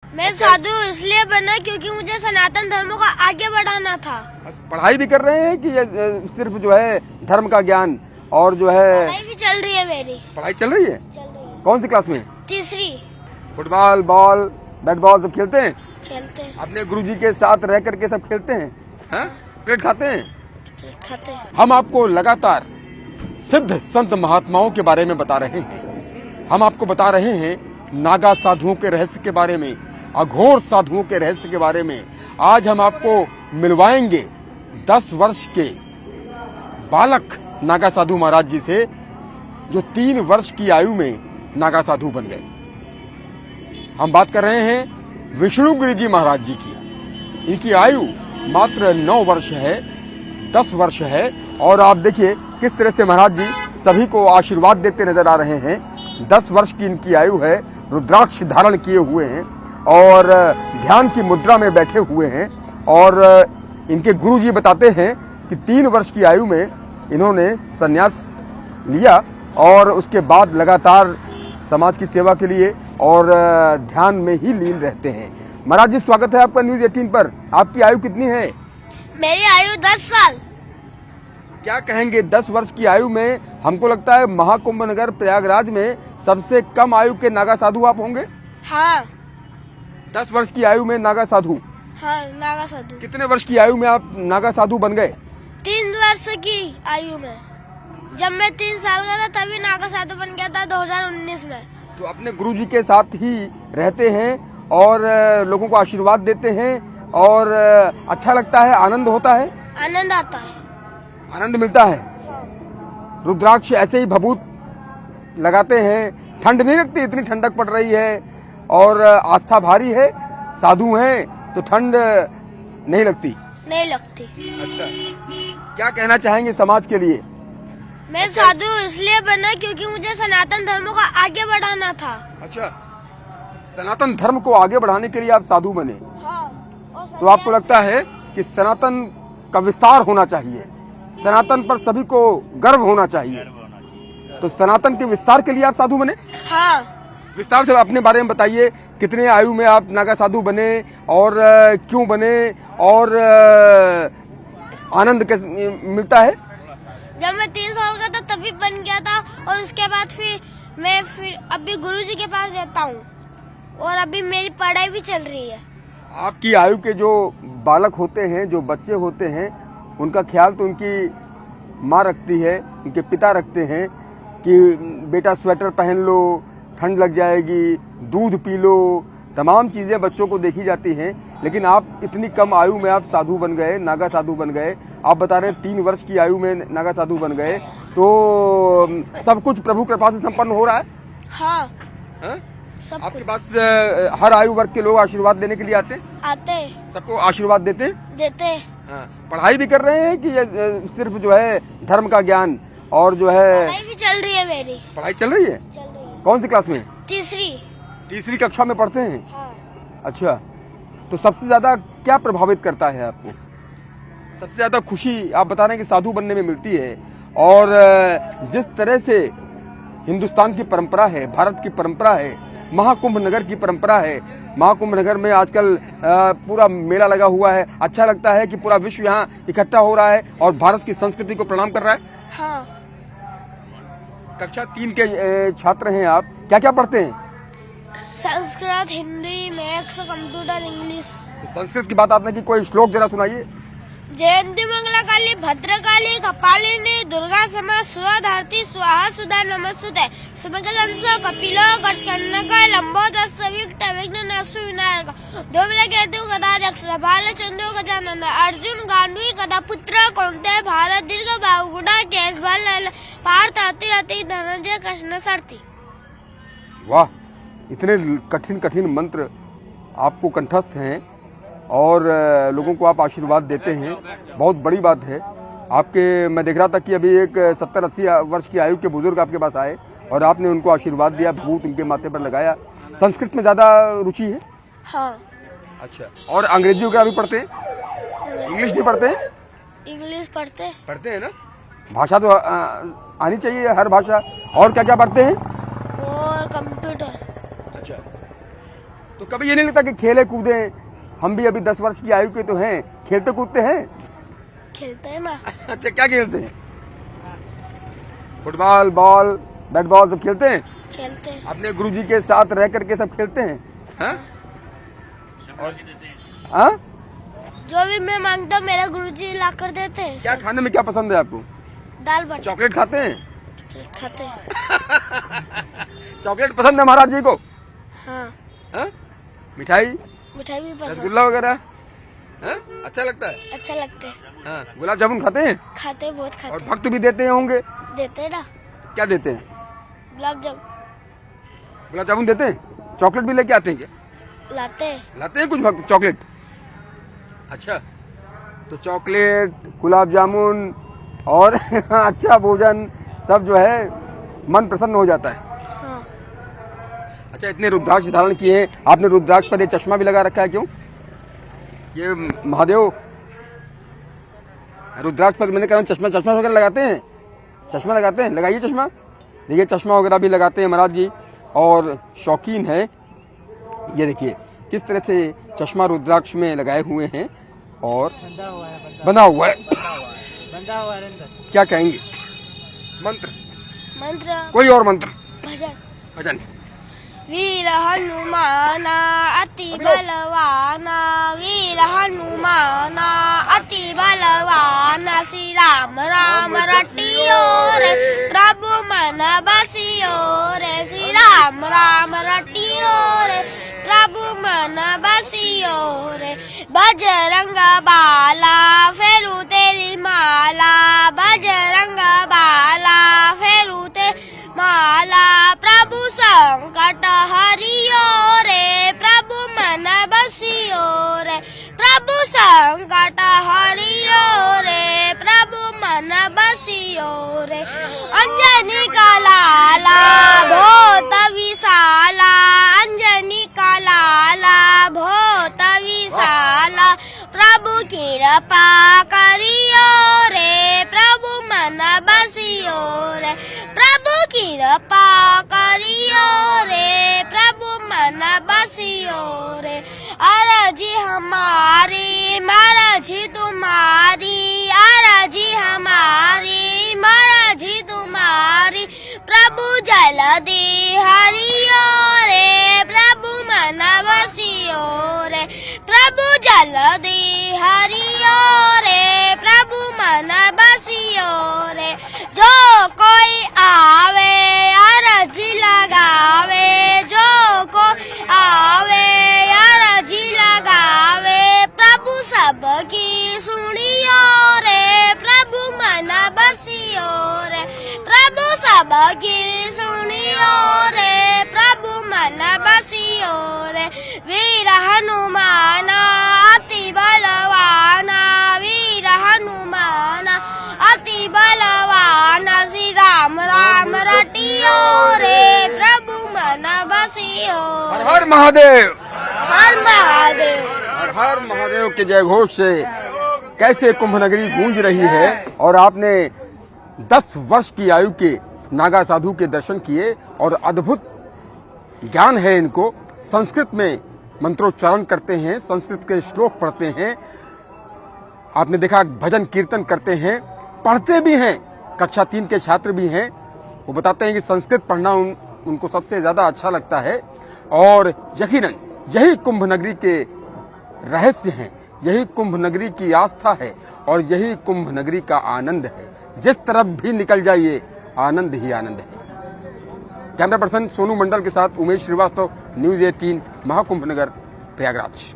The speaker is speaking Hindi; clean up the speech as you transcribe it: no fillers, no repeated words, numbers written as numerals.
मैं साधु इसलिए बना क्योंकि मुझे सनातन धर्म को आगे बढ़ाना था। पढ़ाई भी कर रहे हैं कि ये सिर्फ जो है धर्म का ज्ञान और जो है पढ़ाई भी चल रही है मेरी। पढ़ाई चल रही है? चल रही है। कौन सी क्लास में? तीसरी। फुटबॉल, बॉल, बैट बॉल सब खेलते हैं? खेलते हैं। अपने गुरुजी के साथ रह करके सब खेलते हैं? क्रिकेट खाते हैं? खाते हैं। हम आपको लगातार सिद्ध संत महात्माओं के बारे में बता रहे हैं। हम आपको बता रहे हैं नागा साधुओं के रहस्य के बारे में, अघोर साधुओं के रहस्य के बारे में। आज हम आपको मिलवाएंगे 10 वर्ष के बालक नागा साधु महाराज जी से, जो 3 वर्ष की आयु में नागा साधु बन गए। हम बात कर रहे हैं विष्णु गिरी जी महाराज जी की। इनकी आयु मात्र 9 वर्ष है, 10 वर्ष है। और आप देखिए किस तरह से महाराज जी सभी को आशीर्वाद देते नजर आ रहे हैं। 10 वर्ष की इनकी आयु है, रुद्राक्ष धारण किए हुए हैं और ध्यान की मुद्रा में बैठे हुए हैं। और इनके गुरुजी बताते हैं कि 3 वर्ष की आयु में इन्होंने संन्यास लिया और उसके बाद लगातार समाज की सेवा के लिए और ध्यान में ही लीन रहते हैं। महाराज जी, स्वागत है आपका न्यूज 18 पर। आपकी आयु कितनी है? मेरी आयु 10 साल। क्या कहेंगे 10 वर्ष की आयु में? हमको लगता है महाकुंभ नगर प्रयागराज में सबसे कम आयु के नागा साधु आप होंगे। हाँ। 10 वर्ष की आयु में नागा साधु। हाँ, नागा साधु। कितने वर्ष की आयु में आप नागा साधु बन गए? 3 वर्ष की आयु में। जब मैं 3 साल का था तभी नागा साधु बन गया था 2019 में। तो अपने गुरुजी के साथ ही रहते हैं और लोगों को आशीर्वाद देते हैं और अच्छा लगता है, आनंद होता है? आनंद आता है। आनंद मिलता है। रुद्राक्ष ऐसे ही भभूत लगाते हैं, ठंड नहीं लगती? इतनी ठंडक पड़ रही है और आस्था भारी है, साधु हैं तो ठंड नहीं लगती? नहीं लगती। अच्छा, क्या कहना चाहेंगे समाज के लिए? मैं साधु इसलिए बना क्योंकि मुझे सनातन धर्म को आगे बढ़ाना था। अच्छा, सनातन धर्म को आगे बढ़ाने के लिए आप साधु बने। हाँ। तो आपको लगता है कि सनातन का विस्तार होना चाहिए, सनातन पर सभी को गर्व होना चाहिए, तो सनातन के विस्तार के लिए आप साधु बने? हाँ। विस्तार से अपने बारे में बताइए। कितने आयु में आप नागा साधु बने और क्यों बने और आनंद कैसे मिलता है? जब मैं 3 साल का था तभी बन गया था और उसके बाद मैं अभी गुरुजी के पास रहता हूँ और अभी मेरी पढ़ाई भी चल रही है। आपकी आयु के जो बालक होते हैं, जो बच्चे होते हैं, उनका ख्याल तो उनकी माँ रखती है, उनके पिता रखते हैं कि बेटा स्वेटर पहन लो, ठंड लग जाएगी, दूध पी लो, तमाम चीजें बच्चों को देखी जाती हैं। लेकिन आप इतनी कम आयु में आप साधु बन गए, नागा साधु बन गए। आप बता रहे हैं 3 वर्ष की आयु में नागा साधु बन गए, तो सब कुछ प्रभु कृपा से संपन्न हो रहा है? हाँ। सब आपके पास हर आयु वर्ग के लोग आशीर्वाद लेने के लिए आते हैं? सबको आशीर्वाद देते हैं? पढ़ाई भी कर रहे हैं कि ये सिर्फ जो है धर्म का ज्ञान और जो है पढ़ाई भी चल रही है मेरी। पढ़ाई चल रही है? चल रही है। कौन सी क्लास में? तीसरी कक्षा में पढ़ते हैं? हाँ। अच्छा, तो सबसे ज्यादा क्या प्रभावित करता है आपको? सबसे ज्यादा खुशी आप बता रहे हैं कि साधु बनने में मिलती है। और जिस तरह से हिंदुस्तान की परंपरा है, भारत की परंपरा है, महाकुंभ नगर की परंपरा है, महाकुंभ नगर में आजकल पूरा मेला लगा हुआ है। अच्छा लगता है कि पूरा विश्व यहाँ इकट्ठा हो रहा है और भारत की संस्कृति को प्रणाम कर रहा है। हाँ। कक्षा 3 के छात्र हैं आप, क्या क्या पढ़ते हैं? Sanskrit, Hindi, maths, computer, English. Sanskrit की बात आपने की, कोई श्लोक जरा सुनाइए। जयंती मंगला काली भद्रकाली कपालिनी दुर्गा समा स्वधारती स्वाहा सुधा नमस्तुते सुमगदंसो कपिलो कर्षकर्णक लंबोदर विघ्न विघ्ननाशो विनायक धूम्रकेतु गदाध्यक्ष भालचंद्र गजानन अर्जुन गांडवी गदा पुत्र कौन्तेय भारत दीर्घ बाहु गुड़ा केश बल पार्थ अतिरथि धनंजय कृष्ण सारथी। वाह, इतने कठिन कठिन मंत्र आपको कंठस्थ हैं और लोगों को आप आशीर्वाद देते हैं, बहुत बड़ी बात है। आपके मैं देख रहा था कि अभी एक 70-80 वर्ष की आयु के बुजुर्ग आपके पास आए और आपने उनको आशीर्वाद दिया, भूत उनके माथे पर लगाया। संस्कृत में ज्यादा रुचि है? हाँ। अच्छा, और अंग्रेजी वगैरह भी पढ़ते हैं? इंग्लिश भी पढ़ते हैं? इंग्लिश पढ़ते हैं ना? भाषा तो आनी चाहिए, हर भाषा। और क्या क्या पढ़ते हैं? और कंप्यूटर। अच्छा, तो कभी ये नहीं लगता कि खेले कूदे, हम भी अभी 10 वर्ष की आयु के तो हैं, खेलते कूदते हैं? खेलते हैं ना। अच्छा, क्या खेलते हैं? फुटबॉल, बॉल, बैट बॉल सब खेलते हैं? खेलते हैं। अपने गुरुजी के साथ रह करके सब खेलते हैं? हाँ? हाँ? जो भी मैं मांगता हूँ मेरे गुरुजी ला कर देते हैं। क्या खाने में क्या पसंद है आपको? दाल बाटी चॉकलेट खाते हैं? खाते हैं। चॉकलेट पसंद है महाराज जी को? हाँ, हाँ? मिठाई, मिठाई भी पसंद। रसगुल्ला वगैरह हाँ? अच्छा लगता है? अच्छा लगते हैं। हाँ? गुलाब जामुन खाते हैं? खाते हैं, बहुत और खाते हैं। भक्त भी देते हैं होंगे? देते हैं ना। क्या देते हैं? गुलाब जामुन गुलाब जामुन देते हैं? चॉकलेट भी लेके आते हैं क्या? लाते हैं। लाते हैं कुछ भक्त चॉकलेट? अच्छा, तो चॉकलेट, गुलाब जामुन और अच्छा भोजन सब जो है मन प्रसन्न हो जाता है। हाँ, अच्छा, इतने रुद्राक्ष धारण किए हैं आपने, रुद्राक्ष पर ये चश्मा भी लगा रखा है, क्यों? ये महादेव रुद्राक्ष पर मैंने कहा चश्मा वगैरह लगाते हैं? चश्मा लगाते हैं? लगाइए चश्मा। देखिए चश्मा वगैरह भी लगाते हैं महाराज जी और शौकीन है। ये देखिए किस तरह से चश्मा रुद्राक्ष में लगाए हुए हैं और बंधा हुआ है। क्या कहेंगे? मंत्र कोई और मंत्र? भजन। वीर हनुमाना अति बलवाना, वीर हनुमाना अति बलवाना, श्री राम राम रटियो रे प्रभु मन बसियो रे, श्री राम राम रटियो रे प्रभु मन बसियो रे। बजरंग बाला फेरू तेरी माला, बजरंग बाला फेरू तेरी माला, प्रभु संकट हरियो रे प्रभु मन बसियो रे, प्रभु संकट हरियो रे प्रभु मन बसियो रे। अंजनी का लाला बहुत विशाला, अंजनी का लाला बहुत विशाला, प्रभु कृपा करियो रे प्रभु मन बसियो रे, प्रभु कृपा करियो रे प्रभु मन बसियो रे। अरजी हमारी मरजी तुम्हारी, अरजी हमारी मरजी तुम्हारी, प्रभु जल्दी हरियो रे प्रभु मन बसियो रे, प्रभु जल्दी हरियो रे प्रभु मन बसियो रे। जो कोई आवे अरजी लगावे, जो कोई आवे अरजी लगावे, प्रभु सबकी सुनियो रे प्रभु मन बसियो रे, प्रभु सबकी सुनियो रे प्रभु मन बसियो रे। वीर हनुमाना अति बलवाना, वीर हनुमाना अति बलवाना, श्री राम राम रटियो रे प्रभु मन बसियो। हर हर महादेव, हर महादेव, हर हर महादेव के जय घोष से कैसे कुंभ नगरी गूंज रही है। और आपने 10 वर्ष की आयु के नागा साधु के दर्शन किए और अद्भुत ज्ञान है इनको, संस्कृत में मंत्रोच्चारण करते हैं, संस्कृत के श्लोक पढ़ते हैं, आपने देखा भजन कीर्तन करते हैं, पढ़ते भी हैं, कक्षा 3 के छात्र भी हैं। वो बताते हैं कि संस्कृत पढ़ना उनको सबसे ज्यादा अच्छा लगता है और यकीनन यही कुंभ नगरी के रहस्य हैं, यही कुंभ नगरी की आस्था है और यही कुंभ नगरी का आनंद है। जिस तरफ भी निकल जाइए आनंद ही आनंद है। कैमरा पर्सन सोनू मंडल के साथ उमेश श्रीवास्तव, न्यूज़ 18 महाकुंभ नगर प्रयागराज।